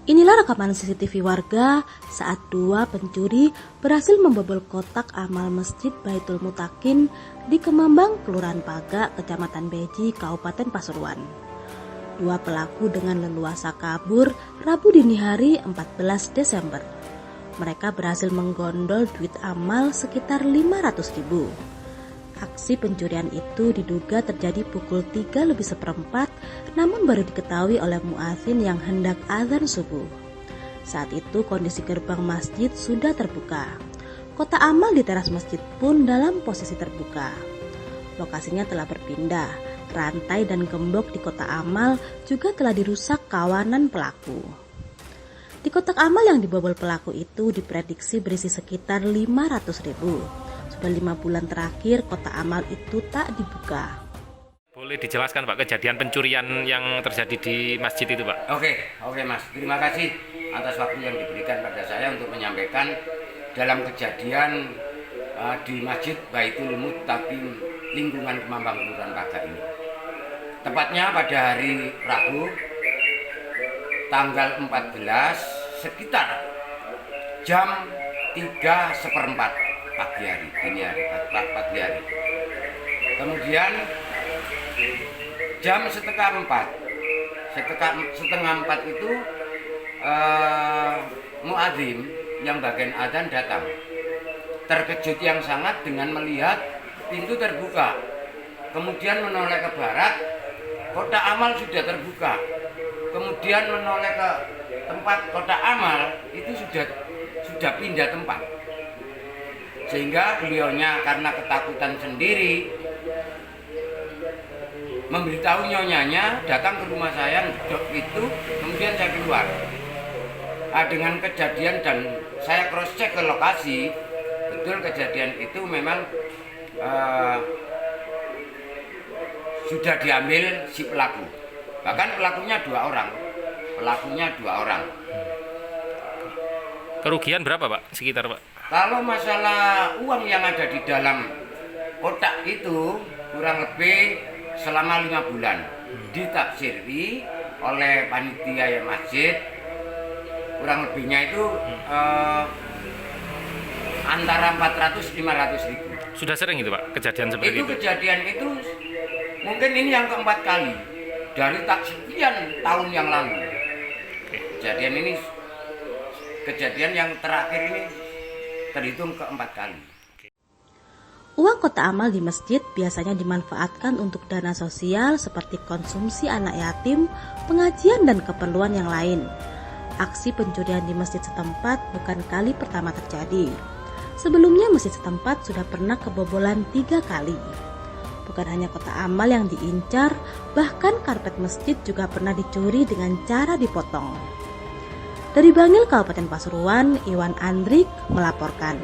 Inilah rekaman CCTV warga saat dua pencuri berhasil membobol kotak amal Masjid Baitul Mutakin di Kemambang, Kelurahan Paga, Kecamatan Beji, Kabupaten Pasuruan. Dua pelaku dengan leluasa kabur Rabu dini hari 14 Desember. Mereka berhasil menggondol duit amal sekitar 500.000. Aksi pencurian itu diduga terjadi pukul 3:03, namun baru diketahui oleh muadzin yang hendak azan subuh. Saat itu kondisi gerbang masjid sudah terbuka. Kotak amal di teras masjid pun dalam posisi terbuka. Lokasinya telah berpindah. Rantai dan gembok di kotak amal juga telah dirusak kawanan pelaku. Di kotak amal yang dibobol pelaku itu diprediksi berisi sekitar 500.000. Sudah 5 bulan terakhir kotak amal itu tak dibuka. Boleh dijelaskan Pak kejadian pencurian yang terjadi di masjid itu Pak? Oke Mas, terima kasih atas waktu yang diberikan pada saya untuk menyampaikan dalam kejadian di Masjid Baitul Mutakin lingkungan Kemambang Kelurahan Paga ini. Tepatnya pada hari Rabu tanggal 14 sekitar jam 3:15 pagi hari, pagi hari. Kemudian jam setengah 4 itu muadzin yang bagian adzan datang. Terkejut yang sangat dengan melihat pintu terbuka. Kemudian menoleh ke barat, kotak amal sudah terbuka. Kemudian menoleh ke tempat kotak amal itu sudah pindah tempat. Sehingga beliaunya karena ketakutan sendiri memberitahu nyonyanya datang ke rumah saya itu, kemudian saya keluar. Dengan kejadian dan saya cross check ke lokasi, betul kejadian itu memang sudah diambil si pelaku. Bahkan pelakunya dua orang. Kerugian berapa Pak? Sekitar Pak? Kalau masalah uang yang ada di dalam kotak itu kurang lebih selama 5 bulan ditafsiri oleh panitia masjid, kurang lebihnya itu antara 400-500 ribu. Sudah sering itu Pak kejadian seperti itu? Kejadian itu mungkin ini yang keempat kali dari sekian tahun yang lalu. Kejadian yang terakhir ini terhitung keempat kali. Uang kotak amal di masjid biasanya dimanfaatkan untuk dana sosial seperti konsumsi anak yatim, pengajian dan keperluan yang lain. Aksi pencurian di masjid setempat bukan kali pertama terjadi. Sebelumnya masjid setempat sudah pernah kebobolan 3 kali. Bukan hanya kotak amal yang diincar, bahkan karpet masjid juga pernah dicuri dengan cara dipotong. Dari Bangil, Kabupaten Pasuruan, Iwan Andrik melaporkan.